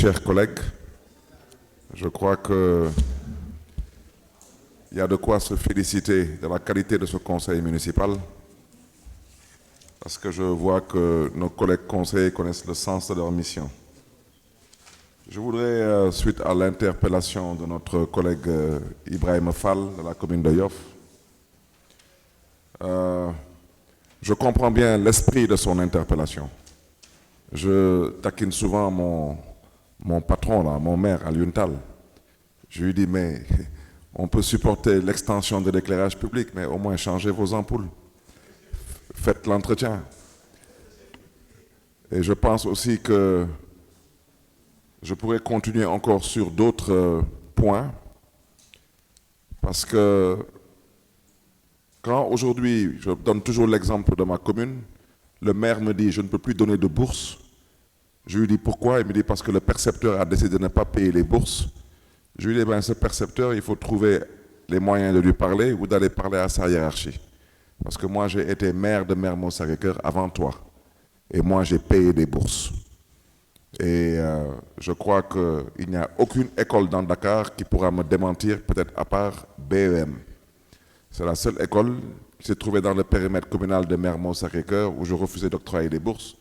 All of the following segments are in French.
chers collègues, je crois qu'il y a de quoi se féliciter de la qualité de ce conseil municipal, parce que je vois que nos collègues conseillers connaissent le sens de leur mission. Je voudrais, suite à l'interpellation de notre collègue Ibrahim Fall de la commune de Yoff, je comprends bien l'esprit de son interpellation. Je taquine souvent mon patron, là, mon maire, Alioune Tall. Je lui dis, mais on peut supporter l'extension de l'éclairage public, mais au moins changez vos ampoules. Faites l'entretien. Et je pense aussi que je pourrais continuer encore sur d'autres points, parce que quand aujourd'hui, je donne toujours l'exemple de ma commune, le maire me dit, je ne peux plus donner de bourse. Je lui dis pourquoi, il me dit parce que le percepteur a décidé de ne pas payer les bourses. Je lui dis, ben, ce percepteur, il faut trouver les moyens de lui parler ou d'aller parler à sa hiérarchie. Parce que moi, j'ai été maire de Mermoz-Sacré-Cœur avant toi. Et moi, j'ai payé des bourses. Et je crois qu'il n'y a aucune école dans Dakar qui pourra me démentir, peut-être à part BEM. C'est la seule école qui s'est trouvée dans le périmètre communal de Mermoz-Sacré-Cœur où je refusais d'octroyer des bourses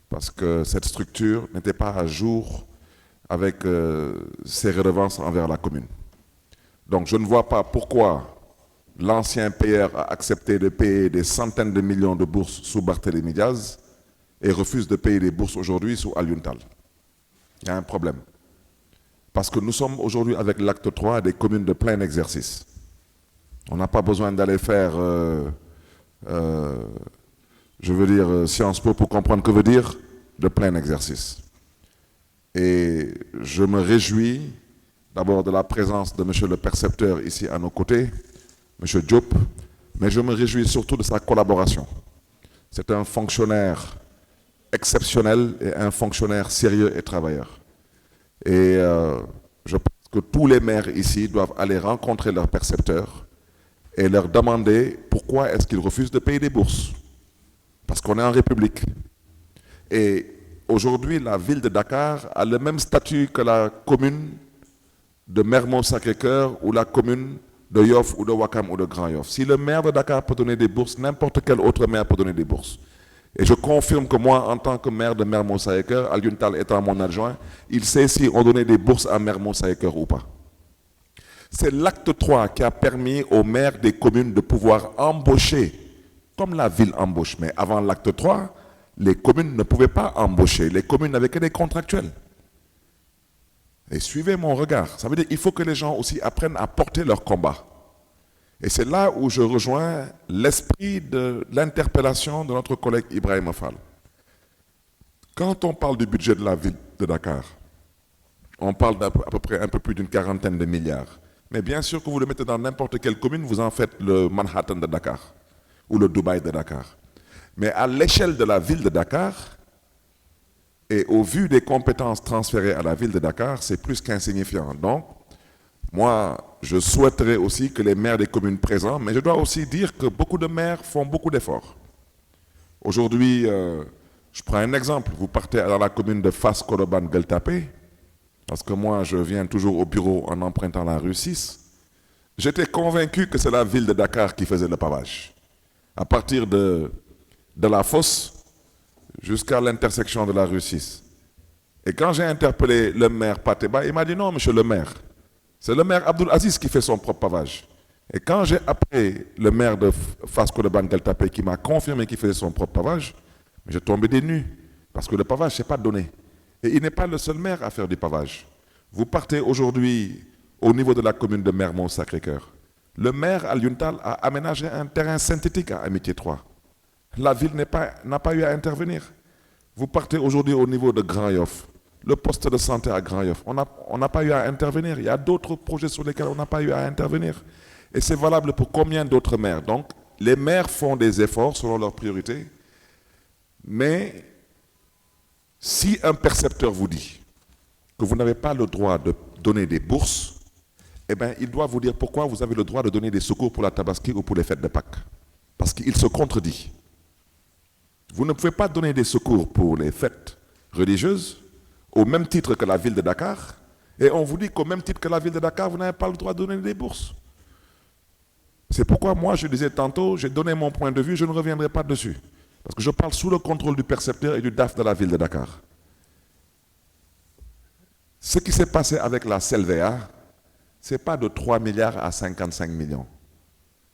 parce que cette structure n'était pas à jour avec ses redevances envers la commune. Donc je ne vois pas pourquoi l'ancien payeur a accepté de payer des centaines de millions de bourses sous Barthélémy Diaz et refuse de payer des bourses aujourd'hui sous Alioune Tall. Il y a un problème. Parce que nous sommes aujourd'hui avec l'acte 3 des communes de plein exercice. On n'a pas besoin d'aller faire, je veux dire, Sciences Po pour comprendre que veut dire de plein exercice. Et je me réjouis d'abord de la présence de monsieur le percepteur ici à nos côtés, monsieur Diop, mais je me réjouis surtout de sa collaboration. C'est un fonctionnaire exceptionnel et un fonctionnaire sérieux et travailleur. Et je pense que tous les maires ici doivent aller rencontrer leurs percepteurs et leur demander pourquoi est-ce qu'ils refusent de payer des bourses. Parce qu'on est en République. Et aujourd'hui, la ville de Dakar a le même statut que la commune de Mermoz-Sacré-Cœur ou la commune de Yoff ou de Ouakam ou de Grand Yoff. Si le maire de Dakar peut donner des bourses, n'importe quel autre maire peut donner des bourses. Et je confirme que moi, en tant que maire de Mermoz-Sacré-Cœur, Alioune Tall étant mon adjoint, il sait si on donnait des bourses à Mermoz-Sacré-Cœur ou pas. C'est l'acte 3 qui a permis aux maires des communes de pouvoir embaucher, comme la ville embauche. Mais avant l'acte 3, les communes ne pouvaient pas embaucher. Les communes n'avaient que des contractuels. Et suivez mon regard. Ça veut dire qu'il faut que les gens aussi apprennent à porter leur combat. Et c'est là où je rejoins l'esprit de l'interpellation de notre collègue Ibrahim Fall. Quand on parle du budget de la ville de Dakar, on parle d'à peu près un peu plus d'une quarantaine de milliards. Mais bien sûr que vous le mettez dans n'importe quelle commune, vous en faites le Manhattan de Dakar ou le Dubaï de Dakar. Mais à l'échelle de la ville de Dakar, et au vu des compétences transférées à la ville de Dakar, c'est plus qu'insignifiant. Donc, moi, je souhaiterais aussi que les maires des communes présents, mais je dois aussi dire que beaucoup de maires font beaucoup d'efforts. Aujourd'hui, je prends un exemple. Vous partez dans la commune de Fass-Koloban-Gueltapé, parce que moi, je viens toujours au bureau en empruntant la rue 6. J'étais convaincu que c'est la ville de Dakar qui faisait le pavage. À partir de la fosse jusqu'à l'intersection de la rue 6. Et quand j'ai interpellé le maire Pateba, il m'a dit non, monsieur le maire, c'est le maire Abdoul Aziz qui fait son propre pavage. Et quand j'ai appelé le maire de Fass-Koloban-Gueltapé qui m'a confirmé qu'il faisait son propre pavage, j'ai tombé des nues, parce que le pavage, ce n'est pas donné. Et il n'est pas le seul maire à faire du pavage. Vous partez aujourd'hui au niveau de la commune de Mermoz-Sacré-Cœur. Le maire Alioune Tall a aménagé un terrain synthétique à Amitié 3. La ville n'a pas eu à intervenir. Vous partez aujourd'hui au niveau de Grand Yoff. Le poste de santé à Grand Yoff, on n'a pas eu à intervenir. Il y a d'autres projets sur lesquels on n'a pas eu à intervenir. Et c'est valable pour combien d'autres maires? Donc, les maires font des efforts selon leurs priorités. Mais si un percepteur vous dit que vous n'avez pas le droit de donner des bourses, eh bien, il doit vous dire pourquoi vous avez le droit de donner des secours pour la Tabaski ou pour les fêtes de Pâques. Parce qu'il se contredit. Vous ne pouvez pas donner des secours pour les fêtes religieuses au même titre que la ville de Dakar, et on vous dit qu'au même titre que la ville de Dakar, vous n'avez pas le droit de donner des bourses. C'est pourquoi moi, je disais tantôt, j'ai donné mon point de vue, je ne reviendrai pas dessus. Parce que je parle sous le contrôle du percepteur et du DAF de la ville de Dakar. Ce qui s'est passé avec la CELVA, ce n'est pas de 3 milliards à 55 millions.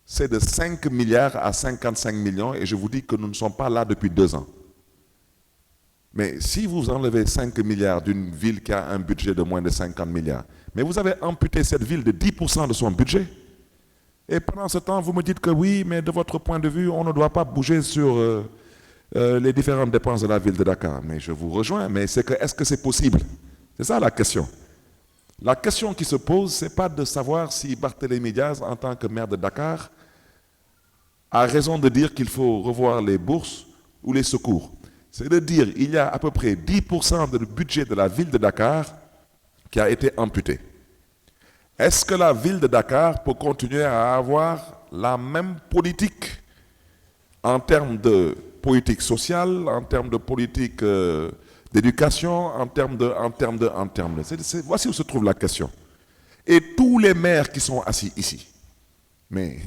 C'est de 5 milliards à 55 millions et je vous dis que nous ne sommes pas là depuis 2 ans. Mais si vous enlevez 5 milliards d'une ville qui a un budget de moins de 50 milliards, mais vous avez amputé cette ville de 10% de son budget, et pendant ce temps, vous me dites que oui, mais de votre point de vue, on ne doit pas bouger sur les différentes dépenses de la ville de Dakar. Mais je vous rejoins, mais c'est que est-ce que c'est possible? C'est ça la question. La question qui se pose, ce n'est pas de savoir si Barthélémy Diaz, en tant que maire de Dakar, a raison de dire qu'il faut revoir les bourses ou les secours. C'est de dire qu'il y a à peu près 10% du budget de la ville de Dakar qui a été amputé. Est-ce que la ville de Dakar peut continuer à avoir la même politique en termes de politique sociale, en termes de politique d'éducation, en termes de... Voici où se trouve la question. Et tous les maires qui sont assis ici, mais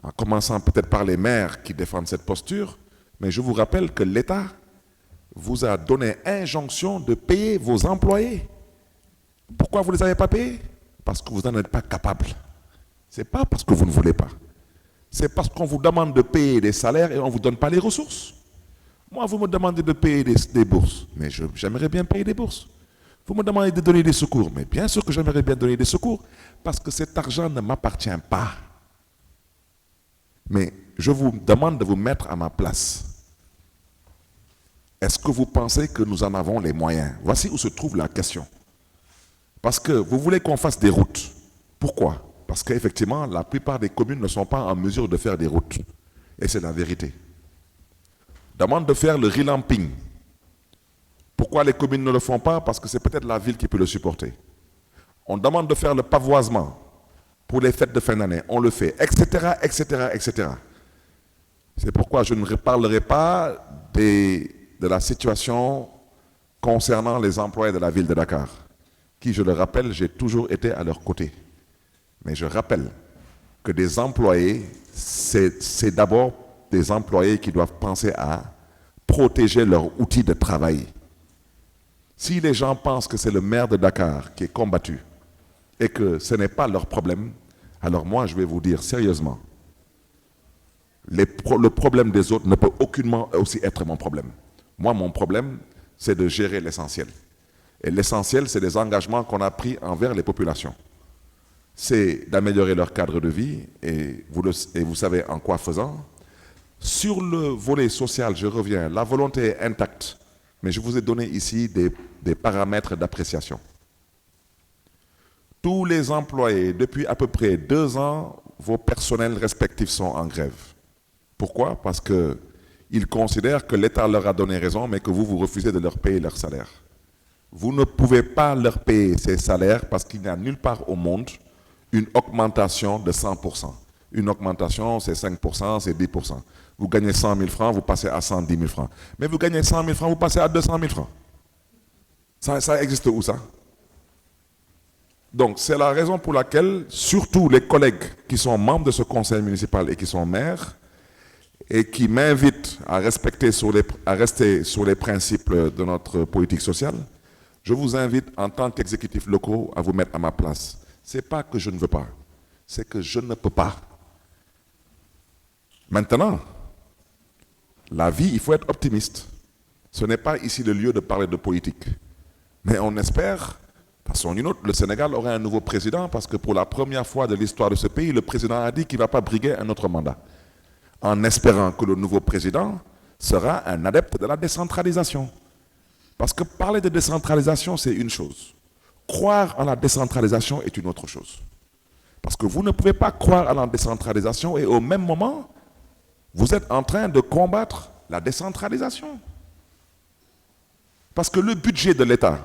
en commençant peut-être par les maires qui défendent cette posture, mais je vous rappelle que l'État vous a donné injonction de payer vos employés. Pourquoi vous ne les avez pas payés? Parce que vous n'en êtes pas capable. Ce n'est pas parce que vous ne voulez pas. C'est parce qu'on vous demande de payer des salaires et on ne vous donne pas les ressources. Moi, vous me demandez de payer des bourses, mais j'aimerais bien payer des bourses. Vous me demandez de donner des secours, mais bien sûr que j'aimerais bien donner des secours, parce que cet argent ne m'appartient pas. Mais je vous demande de vous mettre à ma place. Est-ce que vous pensez que nous en avons les moyens? Voici où se trouve la question. Parce que vous voulez qu'on fasse des routes. Pourquoi? Parce qu'effectivement, la plupart des communes ne sont pas en mesure de faire des routes. Et c'est la vérité. Demande de faire le relamping. Pourquoi les communes ne le font pas? Parce que c'est peut-être la ville qui peut le supporter. On demande de faire le pavoisement pour les fêtes de fin d'année. On le fait, etc., etc., etc. C'est pourquoi je ne parlerai pas de la situation concernant les employés de la ville de Dakar, qui, je le rappelle, j'ai toujours été à leur côté. Mais je rappelle que des employés, c'est d'abord des employés qui doivent penser à protéger leur outil de travail. Si les gens pensent que c'est le maire de Dakar qui est combattu et que ce n'est pas leur problème, alors moi je vais vous dire sérieusement, le problème des autres ne peut aucunement aussi être mon problème. Moi, mon problème, c'est de gérer l'essentiel. Et l'essentiel, c'est des engagements qu'on a pris envers les populations. C'est d'améliorer leur cadre de vie, et vous savez en quoi faisant. Sur le volet social, je reviens, la volonté est intacte, mais je vous ai donné ici des paramètres d'appréciation. Tous les employés, depuis à peu près 2 ans, vos personnels respectifs sont en grève. Pourquoi? Parce qu'ils considèrent que l'État leur a donné raison, mais que vous refusez de leur payer leur salaire. Vous ne pouvez pas leur payer ces salaires parce qu'il n'y a nulle part au monde une augmentation de 100%. Une augmentation, c'est 5%, c'est 10%. Vous gagnez 100 000 francs, vous passez à 110 000 francs. Mais vous gagnez 100 000 francs, vous passez à 200 000 francs. Ça existe où, ça? Donc, c'est la raison pour laquelle, surtout les collègues qui sont membres de ce conseil municipal et qui sont maires, et qui m'invitent à rester sur les principes de notre politique sociale, je vous invite en tant qu'exécutifs locaux à vous mettre à ma place. Ce n'est pas que je ne veux pas, c'est que je ne peux pas. Maintenant, la vie, il faut être optimiste. Ce n'est pas ici le lieu de parler de politique. Mais on espère, de façon ou d'une autre, le Sénégal aura un nouveau président parce que pour la première fois de l'histoire de ce pays, le président a dit qu'il ne va pas briguer un autre mandat. En espérant que le nouveau président sera un adepte de la décentralisation. Parce que parler de décentralisation, c'est une chose. Croire en la décentralisation est une autre chose. Parce que vous ne pouvez pas croire à la décentralisation et au même moment, vous êtes en train de combattre la décentralisation. Parce que le budget de l'État,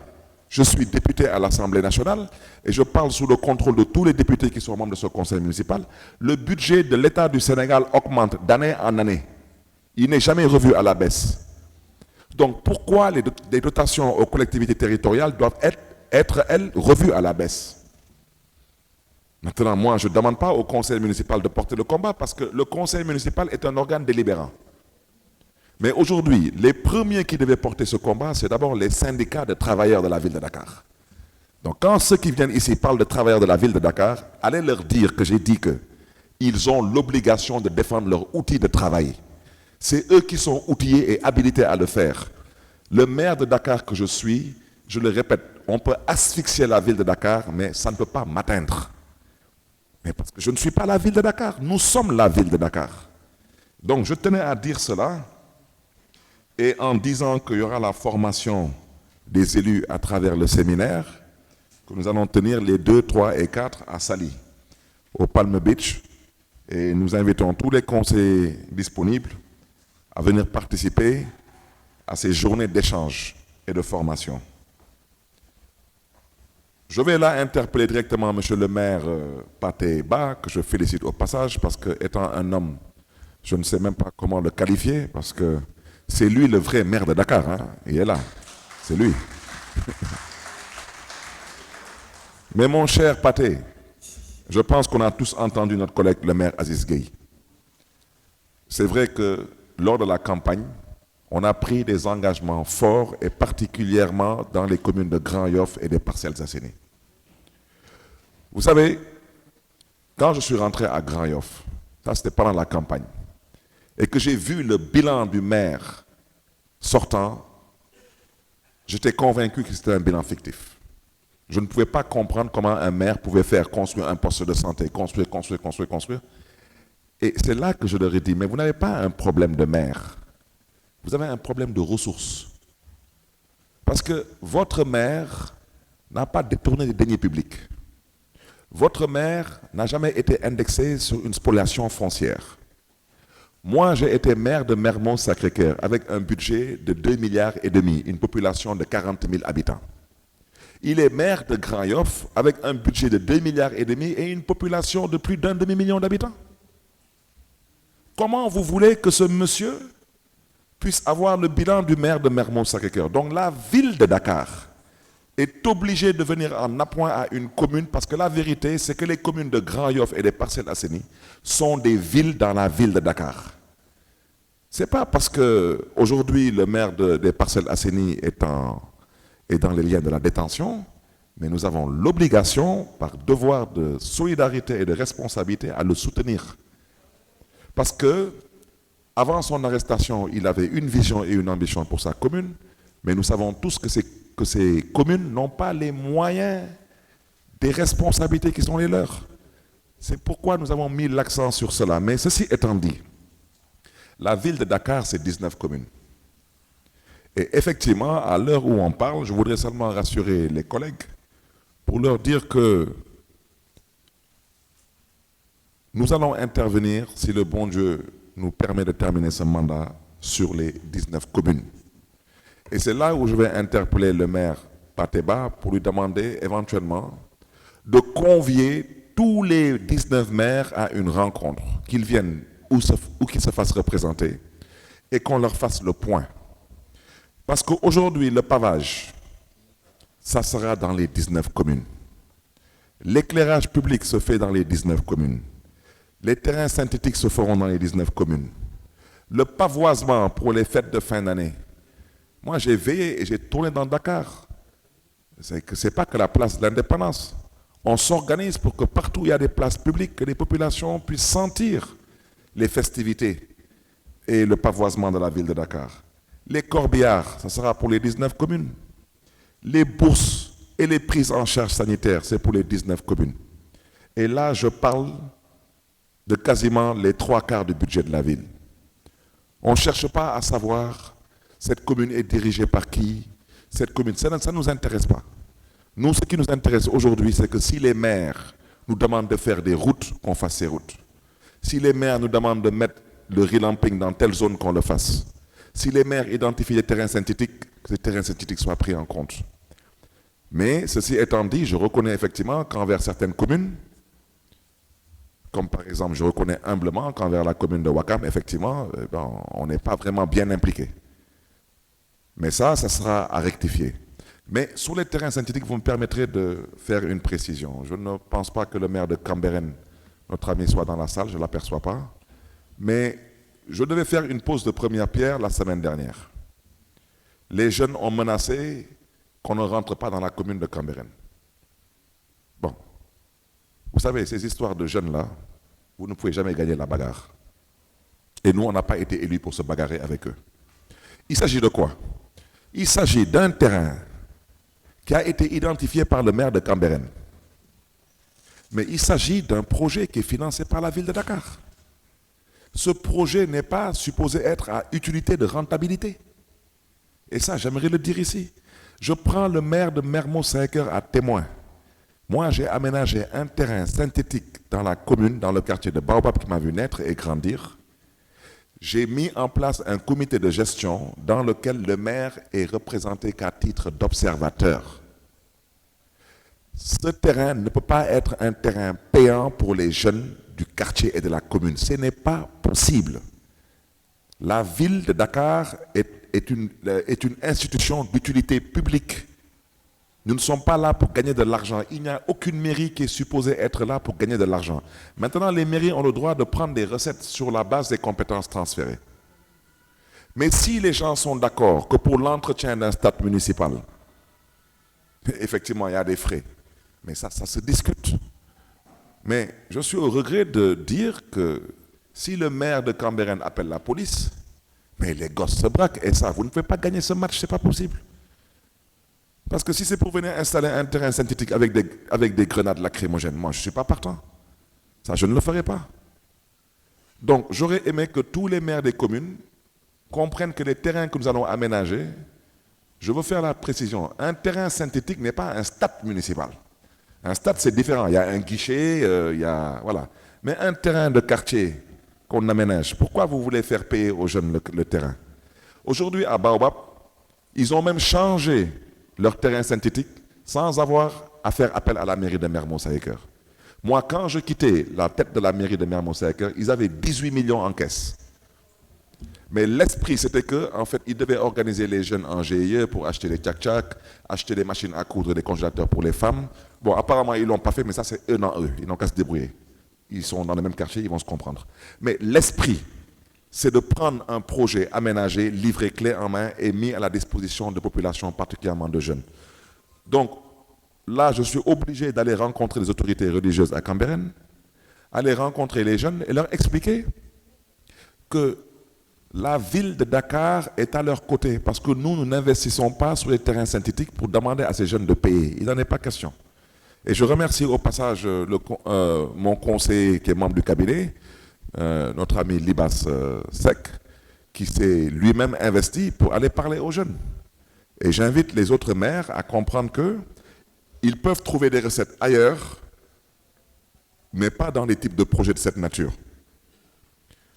je suis député à l'Assemblée nationale et je parle sous le contrôle de tous les députés qui sont membres de ce conseil municipal, le budget de l'État du Sénégal augmente d'année en année. Il n'est jamais revu à la baisse. Donc pourquoi les dotations aux collectivités territoriales doivent être, elles, revues à la baisse? Maintenant, moi, je ne demande pas au conseil municipal de porter le combat parce que le conseil municipal est un organe délibérant. Mais aujourd'hui, les premiers qui devaient porter ce combat, c'est d'abord les syndicats de travailleurs de la ville de Dakar. Donc quand ceux qui viennent ici parlent de travailleurs de la ville de Dakar, allez leur dire que j'ai dit qu'ils ont l'obligation de défendre leur outil de travail. C'est eux qui sont outillés et habilités à le faire. Le maire de Dakar que je suis, je le répète, on peut asphyxier la ville de Dakar, mais ça ne peut pas m'atteindre. Mais parce que je ne suis pas la ville de Dakar, nous sommes la ville de Dakar. Donc je tenais à dire cela, et en disant qu'il y aura la formation des élus à travers le séminaire, que nous allons tenir les 2, 3 et 4 à Sali, au Palm Beach, et nous invitons tous les conseillers disponibles à venir participer à ces journées d'échange et de formation. Je vais là interpeller directement M. le maire Pathé Ba, que je félicite au passage, parce que étant un homme, je ne sais même pas comment le qualifier, parce que c'est lui le vrai maire de Dakar, hein. Il est là, c'est lui. Mais mon cher Pathé, je pense qu'on a tous entendu notre collègue le maire Aziz Gueye. C'est vrai que lors de la campagne, on a pris des engagements forts et particulièrement dans les communes de Grand Yoff et des Parcelles Assainies. Vous savez, quand je suis rentré à Grand Yoff, ça c'était pendant la campagne, et que j'ai vu le bilan du maire sortant, j'étais convaincu que c'était un bilan fictif. Je ne pouvais pas comprendre comment un maire pouvait faire construire un poste de santé, construire. Et c'est là que je leur ai dit, mais vous n'avez pas un problème de maire. Vous avez un problème de ressources. Parce que votre maire n'a pas détourné des deniers publics. Votre maire n'a jamais été indexé sur une spoliation foncière. Moi, j'ai été maire de Mermoz-Sacré-Cœur avec un budget de 2,5 milliards, une population de 40 000 habitants. Il est maire de Grand Yoff avec un budget de 2,5 milliards et une population de plus d'un demi-million d'habitants. Comment vous voulez que ce monsieur puisse avoir le bilan du maire de Mermoz-Sacré-Cœur? Donc la ville de Dakar est obligée de venir en appoint à une commune parce que la vérité, c'est que les communes de Grand Yoff et des Parcelles Assainies sont des villes dans la ville de Dakar. Ce n'est pas parce qu'aujourd'hui le maire des Parcelles Assainies est dans les liens de la détention, mais nous avons l'obligation, par devoir de solidarité et de responsabilité, à le soutenir. Parce que, avant son arrestation, il avait une vision et une ambition pour sa commune, mais nous savons tous que ces communes n'ont pas les moyens des responsabilités qui sont les leurs. C'est pourquoi nous avons mis l'accent sur cela. Mais ceci étant dit, la ville de Dakar, c'est 19 communes. Et effectivement, à l'heure où on parle, je voudrais seulement rassurer les collègues pour leur dire que nous allons intervenir, si le bon Dieu nous permet de terminer ce mandat, sur les 19 communes. Et c'est là où je vais interpeller le maire Pathé Ba pour lui demander éventuellement de convier tous les 19 maires à une rencontre, qu'ils viennent ou qu'ils se fassent représenter et qu'on leur fasse le point. Parce qu'aujourd'hui, le pavage, ça sera dans les 19 communes. L'éclairage public se fait dans les 19 communes. Les terrains synthétiques se feront dans les 19 communes. Le pavoisement pour les fêtes de fin d'année. Moi, j'ai veillé et j'ai tourné dans Dakar. Ce n'est pas que la place de l'indépendance. On s'organise pour que partout où il y a des places publiques, que les populations puissent sentir les festivités et le pavoisement de la ville de Dakar. Les corbillards, ça sera pour les 19 communes. Les bourses et les prises en charge sanitaires, c'est pour les 19 communes. Et là, je parle de quasiment les 3/4 du budget de la ville. On ne cherche pas à savoir cette commune est dirigée par qui, cette commune, ça ne nous intéresse pas. Nous, ce qui nous intéresse aujourd'hui, c'est que si les maires nous demandent de faire des routes, qu'on fasse ces routes. Si les maires nous demandent de mettre le relamping dans telle zone, qu'on le fasse. Si les maires identifient des terrains synthétiques, que ces terrains synthétiques soient pris en compte. Mais ceci étant dit, je reconnais effectivement qu'envers certaines communes, comme par exemple, je reconnais humblement qu'envers la commune de Ouakam, effectivement, on n'est pas vraiment bien impliqué. Mais ça sera à rectifier. Mais sur les terrains synthétiques, vous me permettrez de faire une précision. Je ne pense pas que le maire de Cambérène, notre ami, soit dans la salle, je ne l'aperçois pas. Mais je devais faire une pause de première pierre la semaine dernière. Les jeunes ont menacé qu'on ne rentre pas dans la commune de Cambérène. Bon, vous savez, ces histoires de jeunes-là, vous ne pouvez jamais gagner la bagarre. Et nous, on n'a pas été élus pour se bagarrer avec eux. Il s'agit de quoi? Il s'agit d'un terrain qui a été identifié par le maire de Cambérène. Mais il s'agit d'un projet qui est financé par la ville de Dakar. Ce projet n'est pas supposé être à utilité de rentabilité. Et ça, j'aimerais le dire ici. Je prends le maire de Mermoz-Sacré-Cœur à témoin. Moi, j'ai aménagé un terrain synthétique dans la commune, dans le quartier de Baobab qui m'a vu naître et grandir. J'ai mis en place un comité de gestion dans lequel le maire est représenté qu'à titre d'observateur. Ce terrain ne peut pas être un terrain payant pour les jeunes du quartier et de la commune. Ce n'est pas possible. La ville de Dakar est une institution d'utilité publique. Nous ne sommes pas là pour gagner de l'argent. Il n'y a aucune mairie qui est supposée être là pour gagner de l'argent. Maintenant, les mairies ont le droit de prendre des recettes sur la base des compétences transférées. Mais si les gens sont d'accord que pour l'entretien d'un stade municipal, effectivement, il y a des frais. Mais ça se discute. Mais je suis au regret de dire que si le maire de Cambérène appelle la police, mais les gosses se braquent. Et ça, vous ne pouvez pas gagner ce match, ce n'est pas possible. Parce que si c'est pour venir installer un terrain synthétique avec des grenades lacrymogènes, moi je ne suis pas partant. Ça, je ne le ferai pas. Donc, j'aurais aimé que tous les maires des communes comprennent que les terrains que nous allons aménager, je veux faire la précision, un terrain synthétique n'est pas un stade municipal. Un stade, c'est différent. Il y a un guichet, voilà. Mais un terrain de quartier qu'on aménage, pourquoi vous voulez faire payer aux jeunes le terrain? Aujourd'hui, à Baobab, ils ont même changé leur terrain synthétique sans avoir à faire appel à la mairie de Mermoz-Sacré-Cœur. Moi, quand je quittais la tête de la mairie de Mermoz-Sacré-Cœur, ils avaient 18 millions en caisse. Mais l'esprit, c'était qu'en fait, ils devaient organiser les jeunes en GIE pour acheter des tchak-tchak, acheter des machines à coudre, des congélateurs pour les femmes. Bon, apparemment, ils ne l'ont pas fait, mais ça, c'est eux dans eux. Ils n'ont qu'à se débrouiller. Ils sont dans le même quartier, ils vont se comprendre. Mais l'esprit, c'est de prendre un projet aménagé, livré clé en main et mis à la disposition de populations, particulièrement de jeunes. Donc, là, je suis obligé d'aller rencontrer les autorités religieuses à Cambérène, aller rencontrer les jeunes et leur expliquer que la ville de Dakar est à leur côté parce que nous n'investissons pas sur les terrains synthétiques pour demander à ces jeunes de payer. Il n'en est pas question. Et je remercie au passage mon conseiller qui est membre du cabinet, notre ami Libas Sek, qui s'est lui-même investi pour aller parler aux jeunes. Et j'invite les autres maires à comprendre qu'ils peuvent trouver des recettes ailleurs, mais pas dans les types de projets de cette nature.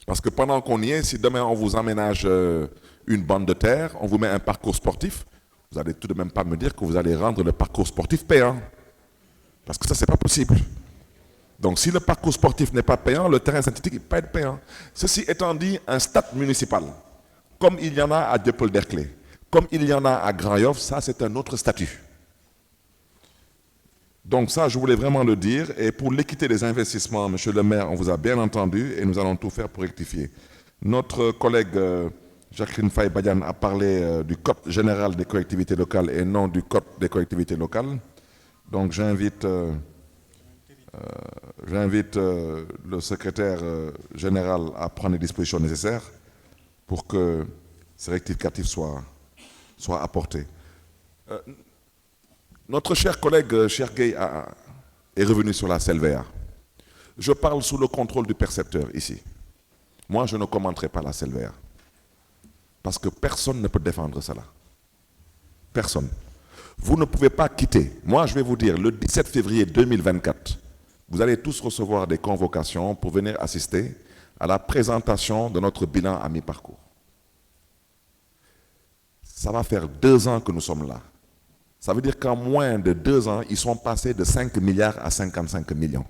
Parce que pendant qu'on y est, si demain on vous aménage une bande de terre, on vous met un parcours sportif, vous n'allez tout de même pas me dire que vous allez rendre le parcours sportif payant. Parce que ça, ce n'est pas possible. Donc si le parcours sportif n'est pas payant, le terrain synthétique ne peut pas être payant. Ceci étant dit, un stade municipal, comme il y en a à Dieuppeul-Derklé, comme il y en a à Grand-Yoff, ça c'est un autre statut. Donc ça, je voulais vraiment le dire. Et pour l'équité des investissements, monsieur le maire, on vous a bien entendu et nous allons tout faire pour rectifier. Notre collègue Jacqueline Faye-Badiane a parlé du Code général des collectivités locales et non du Code des collectivités locales. Donc j'invite le secrétaire général à prendre les dispositions nécessaires pour que ces rectificatifs soient apportés. Notre cher collègue Cheikh Gueye est revenu sur la CELVEA. Je parle sous le contrôle du percepteur ici. Moi, je ne commenterai pas la CELVEA. Parce que personne ne peut défendre cela. Personne. Vous ne pouvez pas quitter. Moi, je vais vous dire, le 17 février 2024, vous allez tous recevoir des convocations pour venir assister à la présentation de notre bilan à mi-parcours. Ça va faire 2 ans que nous sommes là. Ça veut dire qu'en moins de 2 ans, ils sont passés de 5 milliards à 55 millions.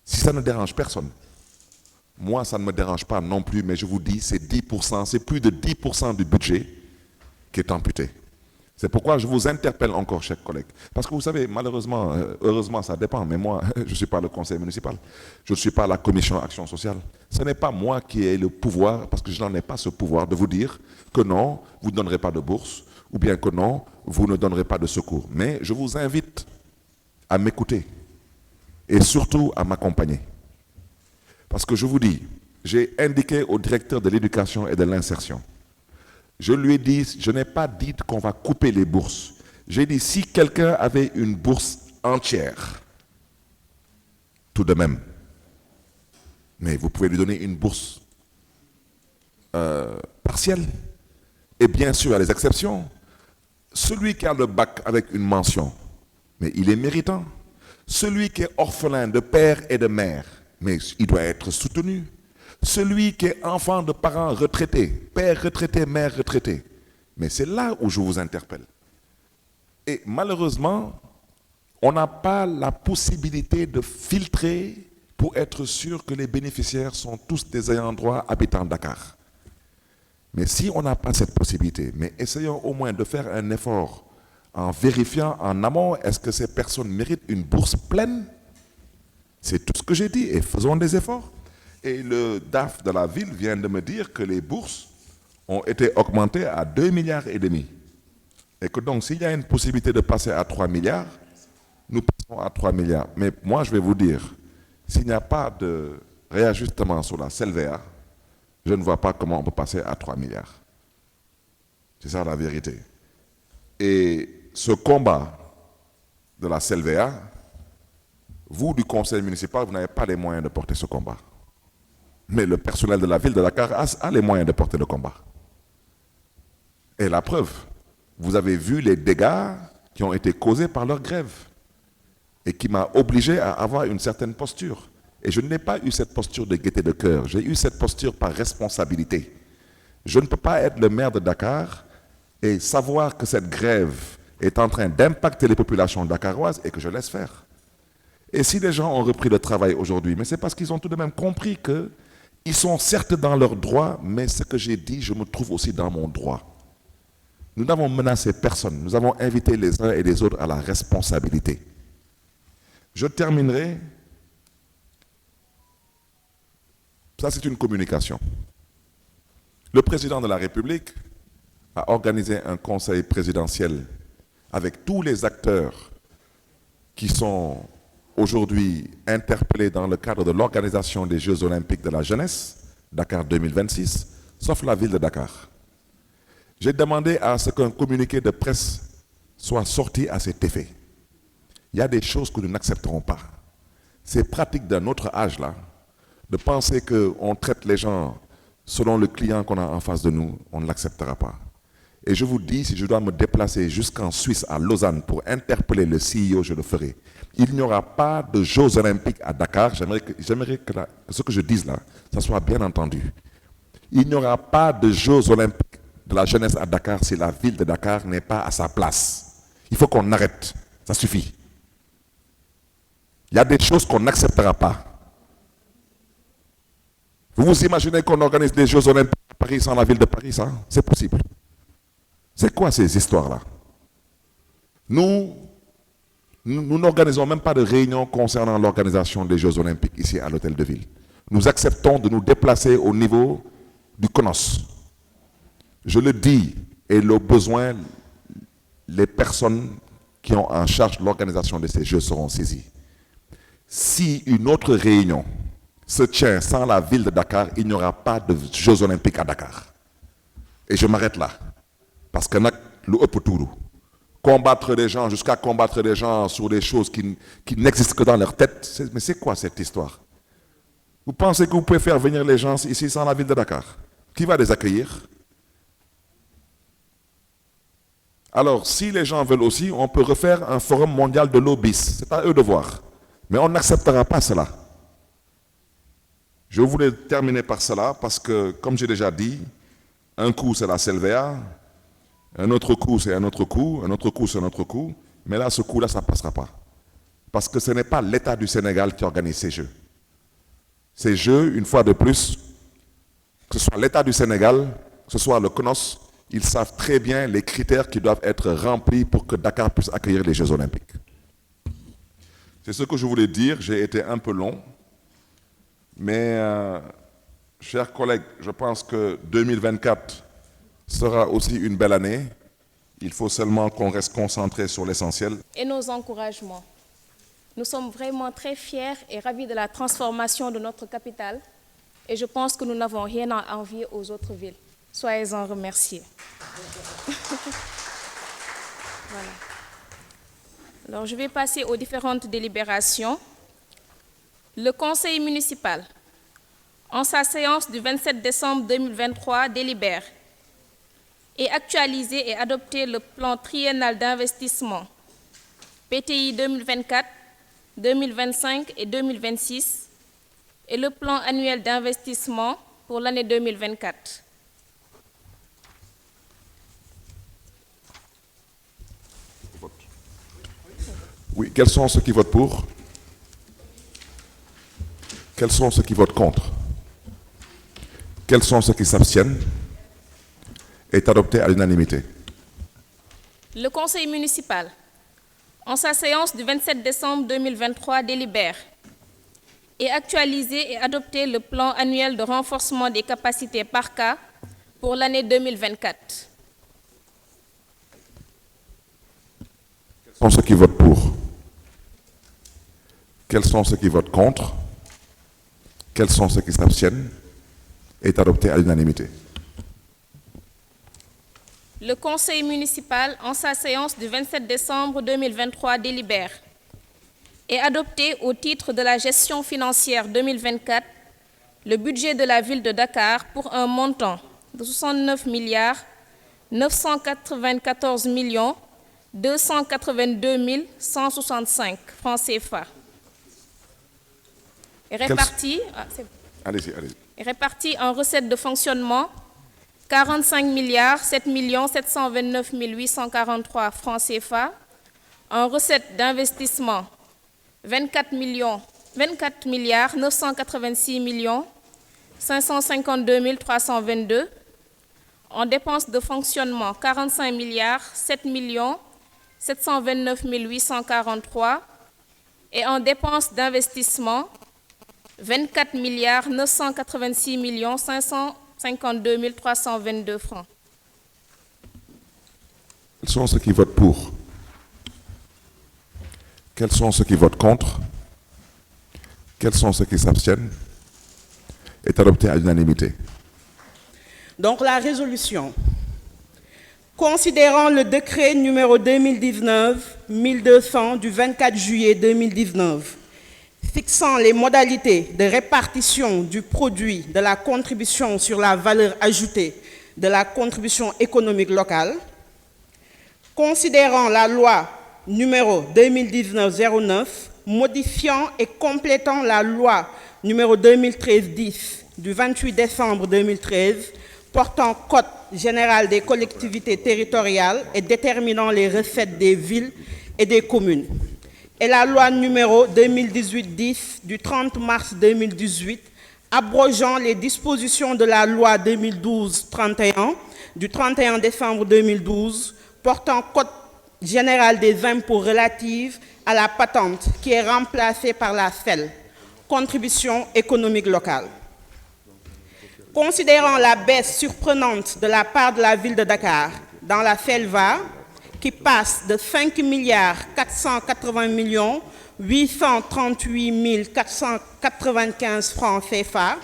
Si ça ne dérange personne, moi ça ne me dérange pas non plus, mais je vous dis, c'est 10%, c'est plus de 10% du budget qui est amputé. C'est pourquoi je vous interpelle encore, chers collègues. Parce que vous savez, malheureusement, heureusement, ça dépend, mais moi, je ne suis pas le conseil municipal, je ne suis pas la commission action sociale. Ce n'est pas moi qui ai le pouvoir, parce que je n'en ai pas ce pouvoir de vous dire que non, vous ne donnerez pas de bourse, ou bien que non, vous ne donnerez pas de secours. Mais je vous invite à m'écouter et surtout à m'accompagner. Parce que je vous dis, j'ai indiqué au directeur de l'éducation et de l'insertion, je lui ai dit, je n'ai pas dit qu'on va couper les bourses. J'ai dit, si quelqu'un avait une bourse entière, tout de même, mais vous pouvez lui donner une bourse partielle. Et bien sûr, il y a des exceptions. Celui qui a le bac avec une mention, mais il est méritant. Celui qui est orphelin de père et de mère, mais il doit être soutenu. Celui qui est enfant de parents retraités, père retraité, mère retraitée. Mais c'est là où je vous interpelle. Et malheureusement, on n'a pas la possibilité de filtrer pour être sûr que les bénéficiaires sont tous des ayants droit habitant Dakar. Mais si on n'a pas cette possibilité, mais essayons au moins de faire un effort en vérifiant en amont, est-ce que ces personnes méritent une bourse pleine? C'est tout ce que j'ai dit, et faisons des efforts. Et le DAF de la ville vient de me dire que les bourses ont été augmentées à 2,5 milliards. Et que donc, s'il y a une possibilité de passer à 3 milliards, nous passons à 3 milliards. Mais moi, je vais vous dire, s'il n'y a pas de réajustement sur la CELVEA, je ne vois pas comment on peut passer à 3 milliards. C'est ça la vérité. Et ce combat de la CELVEA, vous, du conseil municipal, vous n'avez pas les moyens de porter ce combat. Mais le personnel de la ville de Dakar a les moyens de porter le combat. Et la preuve, vous avez vu les dégâts qui ont été causés par leur grève et qui m'a obligé à avoir une certaine posture. Et je n'ai pas eu cette posture de gaieté de cœur, j'ai eu cette posture par responsabilité. Je ne peux pas être le maire de Dakar et savoir que cette grève est en train d'impacter les populations dakaroises et que je laisse faire. Et si les gens ont repris le travail aujourd'hui, mais c'est parce qu'ils ont tout de même compris qu'ils sont certes dans leurs droits, mais ce que j'ai dit, je me trouve aussi dans mon droit. Nous n'avons menacé personne, nous avons invité les uns et les autres à la responsabilité. Je terminerai, ça c'est une communication. Le président de la République a organisé un conseil présidentiel avec tous les acteurs qui sont aujourd'hui interpellés dans le cadre de l'organisation des Jeux Olympiques de la jeunesse, Dakar 2026, sauf la ville de Dakar. J'ai demandé à ce qu'un communiqué de presse soit sorti à cet effet. Il y a des choses que nous n'accepterons pas. Ces pratiques d'un autre âge là, de penser qu'on traite les gens selon le client qu'on a en face de nous, on ne l'acceptera pas. Et je vous dis, si je dois me déplacer jusqu'en Suisse, à Lausanne, pour interpeller le CEO, je le ferai. Il n'y aura pas de Jeux Olympiques à Dakar. J'aimerais que ce que je dise là, ça soit bien entendu. Il n'y aura pas de Jeux Olympiques de la jeunesse à Dakar si la ville de Dakar n'est pas à sa place. Il faut qu'on arrête. Ça suffit. Il y a des choses qu'on n'acceptera pas. Vous vous imaginez qu'on organise des Jeux Olympiques à Paris sans la ville de Paris, ça? C'est possible. C'est quoi ces histoires-là? Nous n'organisons même pas de réunion concernant l'organisation des Jeux Olympiques ici à l'hôtel de ville. Nous acceptons de nous déplacer au niveau du CONOS. Je le dis, et le besoin, les personnes qui ont en charge l'organisation de ces Jeux seront saisies. Si une autre réunion se tient sans la ville de Dakar, il n'y aura pas de Jeux Olympiques à Dakar. Et je m'arrête là. Parce que nous, combattre les gens, jusqu'à combattre les gens sur des choses qui n'existent que dans leur tête, mais c'est quoi cette histoire? Vous pensez que vous pouvez faire venir les gens ici sans la ville de Dakar? Qui va les accueillir? Alors, si les gens veulent aussi, on peut refaire un forum mondial de l'OBIS. C'est à eux de voir. Mais on n'acceptera pas cela. Je voulais terminer par cela parce que, comme j'ai déjà dit, un coup c'est la CELVEA, un autre coup c'est un autre coup, un autre coup c'est un autre coup, mais là, ce coup-là, ça ne passera pas. Parce que ce n'est pas l'État du Sénégal qui organise ces Jeux. Ces Jeux, une fois de plus, que ce soit l'État du Sénégal, que ce soit le CNOS, ils savent très bien les critères qui doivent être remplis pour que Dakar puisse accueillir les Jeux Olympiques. C'est ce que je voulais dire, j'ai été un peu long, mais chers collègues, je pense que 2024 sera aussi une belle année. Il faut seulement qu'on reste concentré sur l'essentiel. Et nos encouragements. Nous sommes vraiment très fiers et ravis de la transformation de notre capitale et je pense que nous n'avons rien à envier aux autres villes. Soyez-en remerciés. Voilà. Alors, je vais passer aux différentes délibérations. Le Conseil municipal, en sa séance du 27 décembre 2023, délibère et actualiser et adopter le plan triennal d'investissement PTI 2024, 2025 et 2026 et le plan annuel d'investissement pour l'année 2024. Oui, quels sont ceux qui votent pour? Quels sont ceux qui votent contre? Quels sont ceux qui s'abstiennent? Est adopté à l'unanimité. Le Conseil municipal, en sa séance du 27 décembre 2023, délibère et actualiser et adopter le plan annuel de renforcement des capacités par cas pour l'année 2024. Quels sont ceux qui votent pour? Quels sont ceux qui votent contre? Quels sont ceux qui s'abstiennent? Est adopté à l'unanimité. Le Conseil municipal, en sa séance du 27 décembre 2023, délibère et adopté au titre de la gestion financière 2024 le budget de la ville de Dakar pour un montant de 69 994 282 165 francs CFA. Réparti en recettes de fonctionnement 45 7 729 843 francs CFA, en recettes d'investissement 24 986 552 322, en dépenses de fonctionnement 45 7 729 843 et en dépenses d'investissement 24 986 552 322 francs. Quels sont ceux qui votent pour? Quels sont ceux qui votent contre? Quels sont ceux qui s'abstiennent? Est adopté à l'unanimité. Donc la résolution. Considérant le décret numéro 2019-1200 du 24 juillet 2019, fixant les modalités de répartition du produit de la contribution sur la valeur ajoutée de la contribution économique locale, considérant la loi numéro 2019-09, modifiant et complétant la loi numéro 2013-10 du 28 décembre 2013, portant Code général des collectivités territoriales et déterminant les recettes des villes et des communes, et la loi numéro 2018-10 du 30 mars 2018, abrogeant les dispositions de la loi 2012-31 du 31 décembre 2012, portant Code général des impôts relatifs à la patente, qui est remplacée par la CEL, contribution économique locale. Considérant la baisse surprenante de la part de la ville de Dakar dans la CELVA, qui passe de 5 480 838 495 francs CFA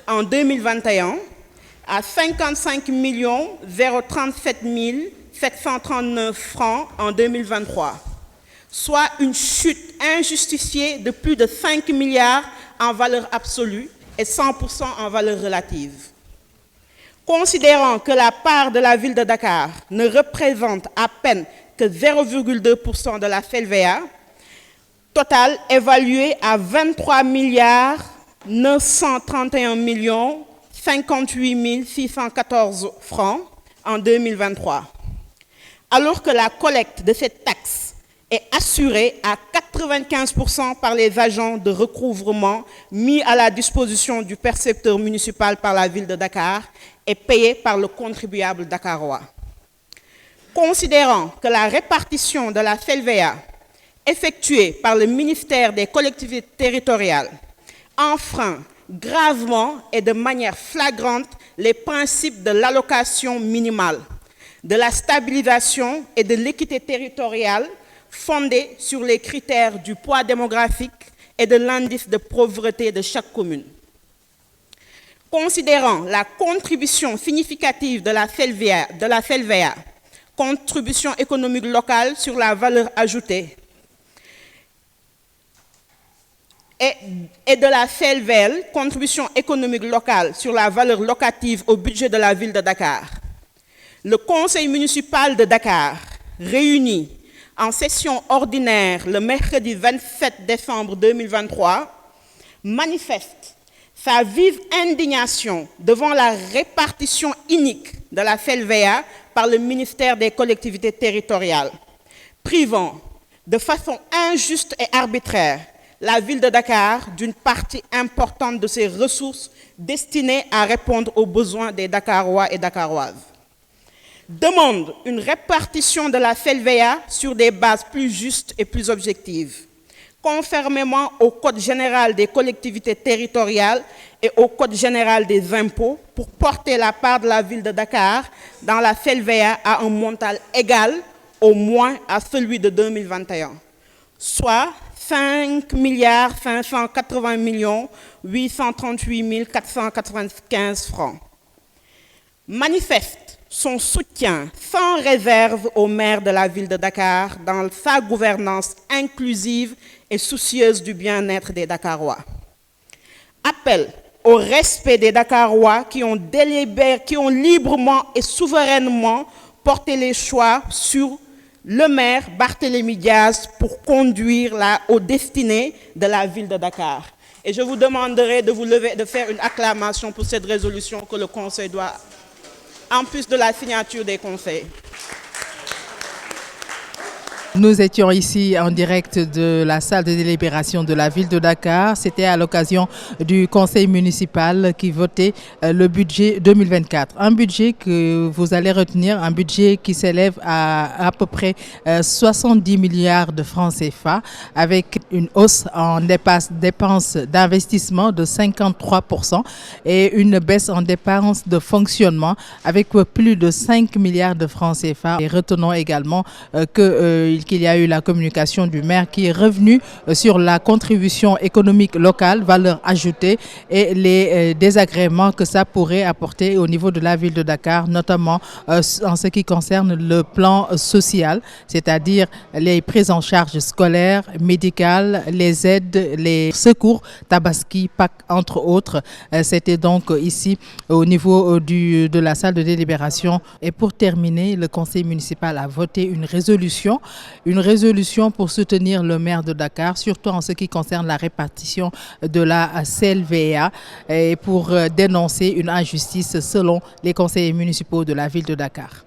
en 2021 à 55 037 739 francs en 2023, soit une chute injustifiée de plus de 5 milliards en valeur absolue et 100% en valeur relative. Considérant que la part de la ville de Dakar ne représente à peine que 0,2% de la FLVA, total évalué à 23 931 58 614 francs en 2023, alors que la collecte de cette taxe est assurée à 95% par les agents de recouvrement mis à la disposition du percepteur municipal par la ville de Dakar et payés par le contribuable dakarois. Considérant que la répartition de la FELVEA effectuée par le ministère des collectivités territoriales enfreint gravement et de manière flagrante les principes de l'allocation minimale, de la stabilisation et de l'équité territoriale fondée sur les critères du poids démographique et de l'indice de pauvreté de chaque commune. Considérant la contribution significative de la FELVEA, contribution économique locale sur la valeur ajoutée, et de la FELVEL, contribution économique locale sur la valeur locative au budget de la ville de Dakar, le Conseil municipal de Dakar, réuni en session ordinaire le mercredi 27 décembre 2023, manifeste sa vive indignation devant la répartition inique de la FELVEA par le ministère des collectivités territoriales, privant de façon injuste et arbitraire la ville de Dakar d'une partie importante de ses ressources destinées à répondre aux besoins des Dakarois et Dakaroises. Demande une répartition de la FELVEA sur des bases plus justes et plus objectives, conformément au Code général des collectivités territoriales et au Code général des impôts, pour porter la part de la ville de Dakar dans la FELVEA à un montant égal au moins à celui de 2021, soit 5 580 838 495 francs. Manifeste son soutien sans réserve au maire de la ville de Dakar dans sa gouvernance inclusive et soucieuse du bien-être des Dakarois. Appelle au respect des Dakarois qui ont librement et souverainement porté les choix sur le maire Barthélémy Diaz pour conduire aux destinées de la ville de Dakar. Et je vous demanderai de vous lever, de faire une acclamation pour cette résolution que le Conseil doit, en plus de la signature des conseils. Nous étions ici en direct de la salle de délibération de la ville de Dakar. C'était à l'occasion du conseil municipal qui votait le budget 2024. Un budget que vous allez retenir, un budget qui s'élève à peu près 70 milliards de francs CFA, avec une hausse en dépenses d'investissement de 53% et une baisse en dépenses de fonctionnement avec plus de 5 milliards de francs CFA. Et retenons également qu'il y a eu la communication du maire qui est revenu sur la contribution économique locale, valeur ajoutée, et les désagréments que ça pourrait apporter au niveau de la ville de Dakar, notamment en ce qui concerne le plan social, c'est-à-dire les prises en charge scolaires, médicales, les aides, les secours, Tabaski, PAC, entre autres. C'était donc ici au niveau de la salle de délibération. Et pour terminer, le conseil municipal a voté une résolution pour soutenir le maire de Dakar, surtout en ce qui concerne la répartition de la CLVA et pour dénoncer une injustice selon les conseillers municipaux de la ville de Dakar.